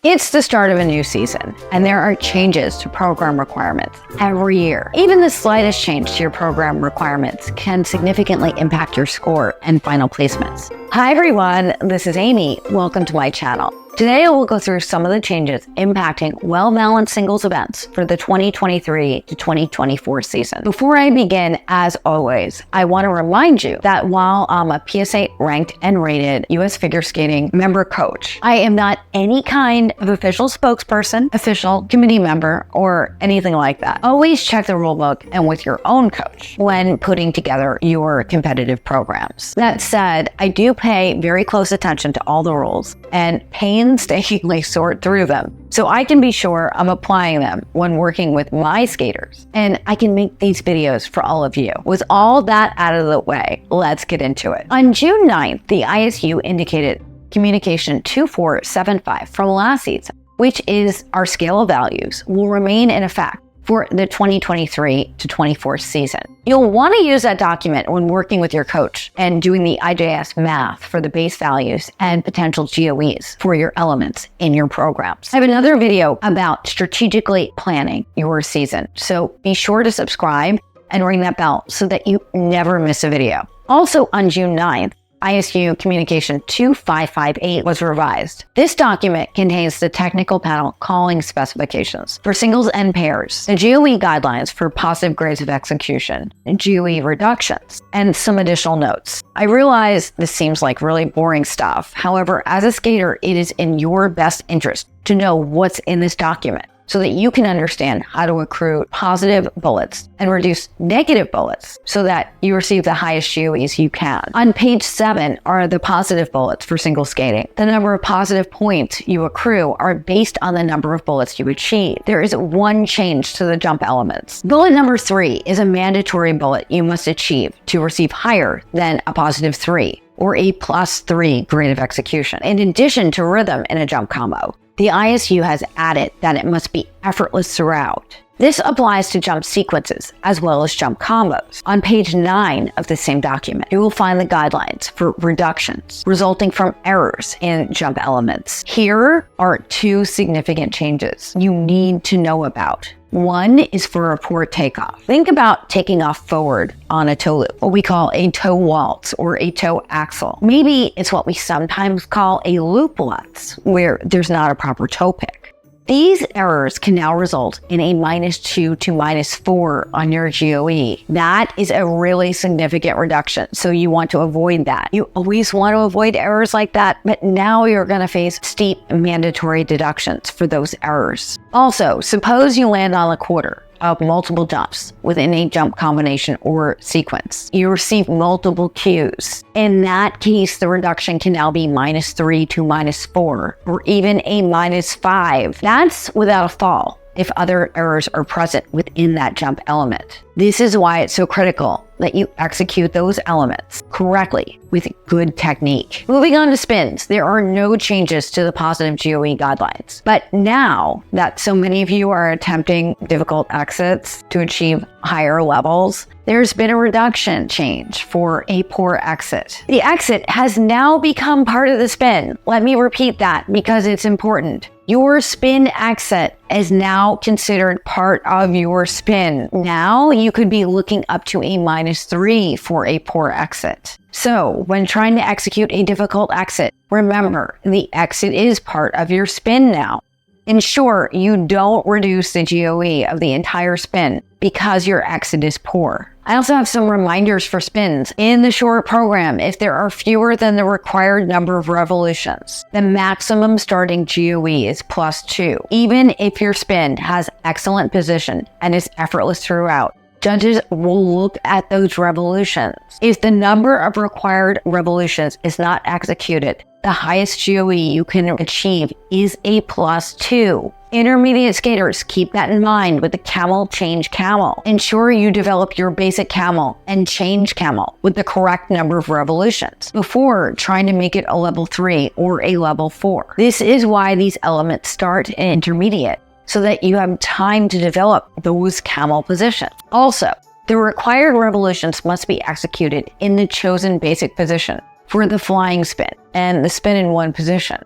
It's the start of a new season, and there are changes to program requirements every year. Even the slightest change to your program requirements can significantly impact your score and final placements. Hi everyone, this is Amy. Welcome to my channel. Today we'll go through some of the changes impacting well-balanced singles events for the 2023 to 2024 season. Before I begin, as always, I want to remind you that while I'm a PSA ranked and rated US figure skating member coach, I am not any kind of official spokesperson, official committee member, or anything like that. Always check the rulebook and with your own coach when putting together your competitive programs. That said, I do pay very close attention to all the rules and painstakingly sort through them so I can be sure I'm applying them when working with my skaters, and I can make these videos for all of you. With all that out of the way, let's get into it. On June 9th, the ISU indicated Communication 2475 from last season, which is our scale of values, will remain in effect for the 2023 to 24 season. You'll want to use that document when working with your coach and doing the IJS math for the base values and potential GOEs for your elements in your programs. I have another video about strategically planning your season, so be sure to subscribe and ring that bell so that you never miss a video. Also on June 9th, ISU Communication 2558 was revised. This document contains the technical panel calling specifications for singles and pairs, the GOE guidelines for positive grades of execution, GOE reductions, and some additional notes. I realize this seems like really boring stuff. However, as a skater, it is in your best interest to know what's in this document, so that you can understand how to accrue positive bullets and reduce negative bullets so that you receive the highest GOEs you can. On page 7 are the positive bullets for single skating. The number of positive points you accrue are based on the number of bullets you achieve. There is one change to the jump elements. Bullet number 3 is a mandatory bullet you must achieve to receive higher than a positive 3 or a +3 grade of execution, in addition to rhythm in a jump combo. The ISU has added that it must be effortless throughout. This applies to jump sequences as well as jump combos. On page 9 of the same document, you will find the guidelines for reductions resulting from errors in jump elements. Here are 2 significant changes you need to know about. One is for a poor takeoff. Think about taking off forward on a toe loop, what we call a toe waltz or a toe axle. Maybe it's what we sometimes call a loop lutz, where there's not a proper toe pick. These errors can now result in a -2 to -4 on your GOE. That is a really significant reduction, so you want to avoid that. You always want to avoid errors like that, but now you're going to face steep mandatory deductions for those errors. Also, suppose you land on a quarter of multiple jumps within a jump combination or sequence. You receive multiple cues. In that case, the reduction can now be -3 to -4 or even a -5. That's without a fall if other errors are present within that jump element. This is why it's so critical that you execute those elements correctly with good technique. Moving on to spins, there are no changes to the positive GOE guidelines. But now that so many of you are attempting difficult exits to achieve higher levels, there's been a reduction change for a poor exit. The exit has now become part of the spin. Let me repeat that because it's important. Your spin exit is now considered part of your spin. Now you could be looking up to a -3 for a poor exit. So when trying to execute a difficult exit, remember the exit is part of your spin now. Ensure you don't reduce the GOE of the entire spin because your exit is poor. I also have some reminders for spins. In the short program, if there are fewer than the required number of revolutions, the maximum starting GOE is +2. Even if your spin has excellent position and is effortless throughout, judges will look at those revolutions. If the number of required revolutions is not executed, the highest GOE you can achieve is a +2. Intermediate skaters, keep that in mind with the Camel change Camel. Ensure you develop your basic Camel and change Camel with the correct number of revolutions before trying to make it a level 3 or a level 4. This is why these elements start in intermediate, so that you have time to develop those Camel positions. Also, the required revolutions must be executed in the chosen basic position for the flying spin and the spin in one position.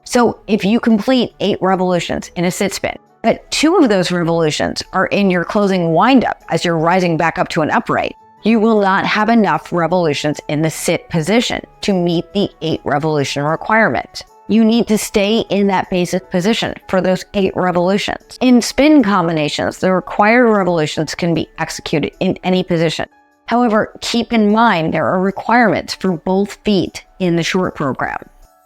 So if you complete 8 revolutions in a sit spin, but 2 of those revolutions are in your closing windup as you're rising back up to an upright, you will not have enough revolutions in the sit position to meet the 8 revolution requirement. You need to stay in that basic position for those 8 revolutions. In spin combinations, the required revolutions can be executed in any position. However, keep in mind there are requirements for both feet in the short program.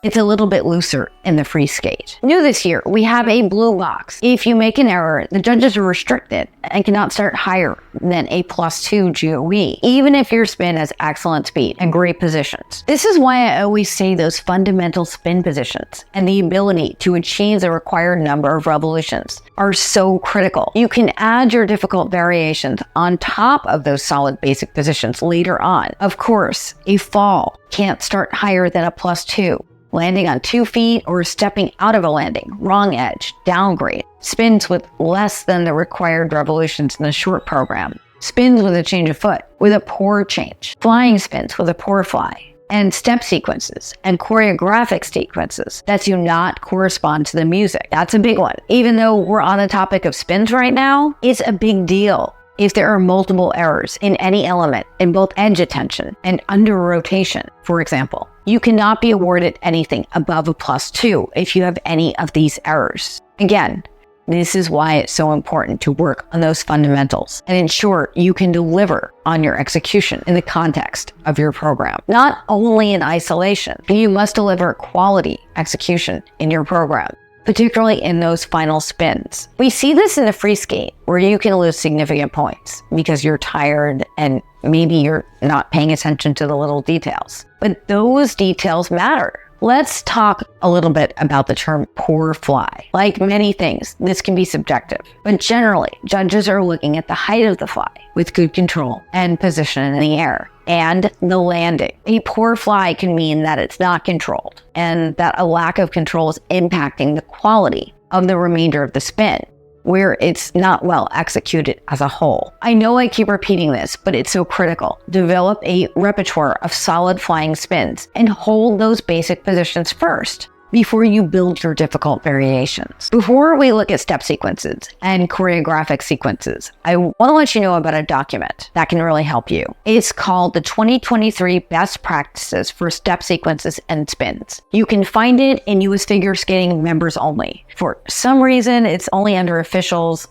It's a little bit looser in the free skate. New this year, we have a blue box. If you make an error, the judges are restricted and cannot start higher than a +2 GOE, even if your spin has excellent speed and great positions. This is why I always say those fundamental spin positions and the ability to achieve the required number of revolutions are so critical. You can add your difficult variations on top of those solid basic positions later on. Of course, a fall can't start higher than a +2. Landing on 2 feet or stepping out of a landing, wrong edge, downgrade, spins with less than the required revolutions in the short program, spins with a change of foot, with a poor change, flying spins with a poor fly, and step sequences and choreographic sequences that do not correspond to the music. That's a big one. Even though we're on the topic of spins right now, it's a big deal. If there are multiple errors in any element in both edge attention and under rotation, for example, you cannot be awarded anything above a +2 if you have any of these errors. Again, this is why it's so important to work on those fundamentals and ensure you can deliver on your execution in the context of your program. Not only in isolation, you must deliver quality execution in your program, particularly in those final spins. We see this in the free skate, where you can lose significant points because you're tired and maybe you're not paying attention to the little details. But those details matter. Let's talk a little bit about the term poor fly. Like many things, this can be subjective, but generally, judges are looking at the height of the fly with good control and position in the air and the landing. A poor fly can mean that it's not controlled and that a lack of control is impacting the quality of the remainder of the spin, where it's not well executed as a whole. I know I keep repeating this, but it's so critical. Develop a repertoire of solid flying spins and hold those basic positions first before you build your difficult variations. Before we look at step sequences and choreographic sequences, I want to let you know about a document that can really help you. It's called the 2023 Best Practices for Step Sequences and Spins. You can find it in US Figure Skating members only. For some reason, it's only under officials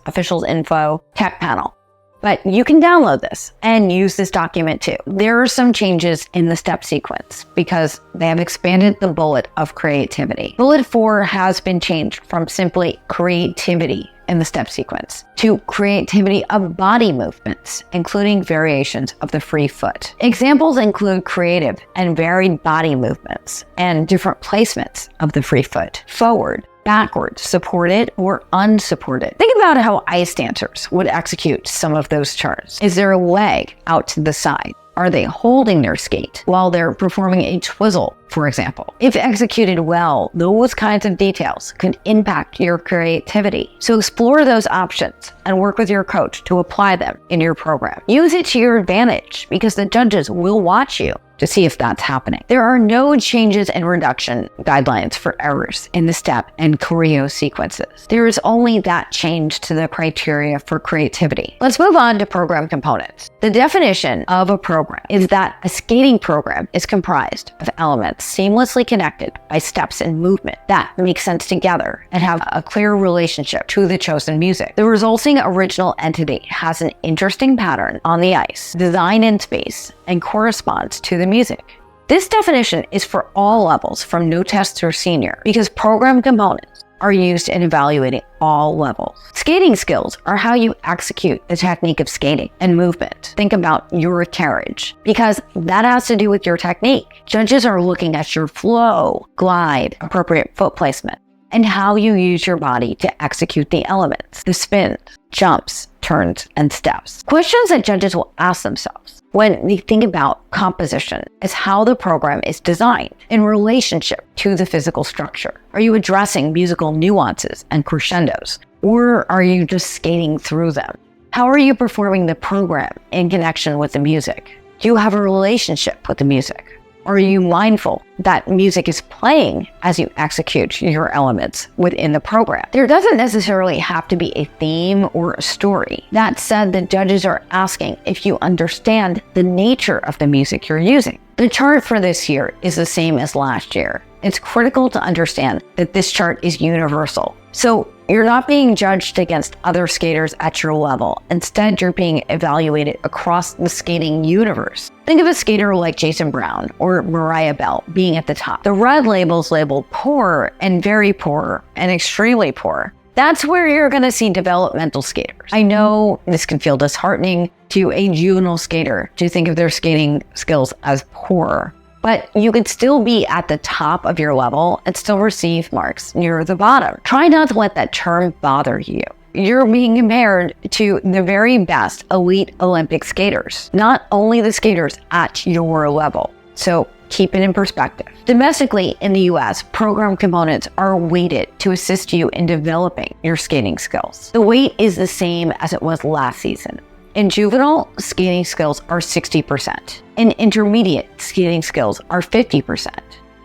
info, tech panel. But you can download this and use this document too. There are some changes in the step sequence because they have expanded the bullet of creativity. Bullet 4 has been changed from simply creativity in the step sequence to creativity of body movements, including variations of the free foot. Examples include creative and varied body movements and different placements of the free foot, forward, backwards, supported or unsupported. Think about how ice dancers would execute some of those turns. Is there a leg out to the side? Are they holding their skate while they're performing a twizzle, for example? If executed well, those kinds of details could impact your creativity. So explore those options and work with your coach to apply them in your program. Use it to your advantage because the judges will watch you to see if that's happening. There are no changes in reduction guidelines for errors in the step and choreo sequences. There is only that change to the criteria for creativity. Let's move on to program components. The definition of a program is that a skating program is comprised of elements seamlessly connected by steps and movement that make sense together and have a clear relationship to the chosen music. The resulting original entity has an interesting pattern on the ice, design in space, and corresponds to the music. This definition is for all levels from no test through senior because program components are used in evaluating all levels. Skating skills are how you execute the technique of skating and movement. Think about your carriage because that has to do with your technique. Judges are looking at your flow, glide, appropriate foot placement, and how you use your body to execute the elements, the spins, jumps, turns, and steps. Questions that judges will ask themselves when they think about composition is how the program is designed in relationship to the physical structure. Are you addressing musical nuances and crescendos, or are you just skating through them? How are you performing the program in connection with the music? Do you have a relationship with the music? Are you mindful that music is playing as you execute your elements within the program? There doesn't necessarily have to be a theme or a story. That said, the judges are asking if you understand the nature of the music you're using. The chart for this year is the same as last year. It's critical to understand that this chart is universal. So you're not being judged against other skaters at your level. Instead, you're being evaluated across the skating universe. Think of a skater like Jason Brown or Mariah Bell being at the top. The red labels labeled poor and very poor and extremely poor. That's where you're going to see developmental skaters. I know this can feel disheartening to a juvenile skater to think of their skating skills as poor, but you could still be at the top of your level and still receive marks near the bottom. Try not to let that term bother you. You're being compared to the very best elite Olympic skaters, not only the skaters at your level. So keep it in perspective. Domestically in the US, program components are weighted to assist you in developing your skating skills. The weight is the same as it was last season. In juvenile, skating skills are 60%. In intermediate, skating skills are 50%.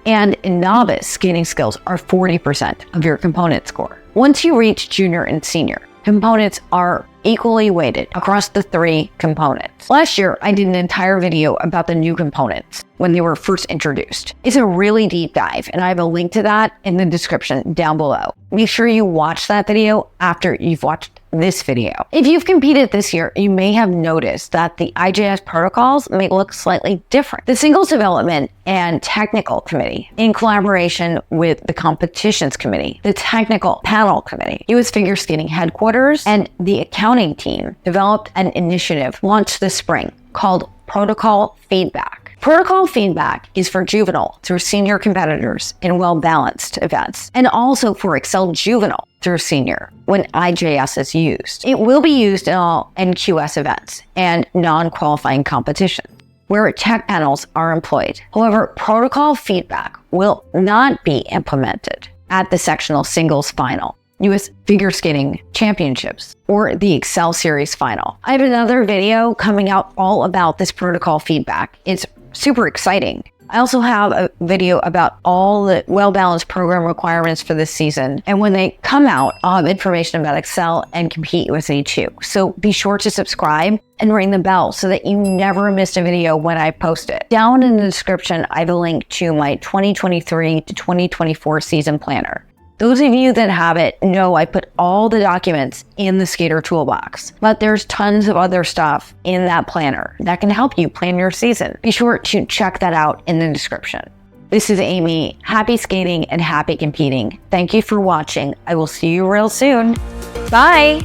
And in novice, skating skills are 40% of your component score. Once you reach junior and senior, components are equally weighted across the 3 components. Last year, I did an entire video about the new components when they were first introduced. It's a really deep dive, and I have a link to that in the description down below. Make sure you watch that video after you've watched this video. If you've competed this year, you may have noticed that the IJS protocols may look slightly different. The Singles Development and Technical Committee, in collaboration with the Competitions Committee, the Technical Panel Committee, US Figure Skating Headquarters, and the Accounting Team, developed an initiative launched this spring called Protocol Feedback. Protocol feedback is for juvenile through senior competitors in well-balanced events, and also for Excel Juvenile through senior when IJS is used. It will be used in all NQS events and non-qualifying competitions where tech panels are employed. However, protocol feedback will not be implemented at the sectional singles final, US Figure Skating Championships, or the Excel Series Final. I have another video coming out all about this protocol feedback. It's super exciting. I also have a video about all the well-balanced program requirements for this season. And when they come out, I'll have information about Excel and Compete USA too. So be sure to subscribe and ring the bell so that you never miss a video when I post it. Down in the description, I have a link to my 2023 to 2024 season planner. Those of you that have it know I put all the documents in the Skater Toolbox, but there's tons of other stuff in that planner that can help you plan your season. Be sure to check that out in the description. This is Amy. Happy skating and happy competing. Thank you for watching. I will see you real soon. Bye.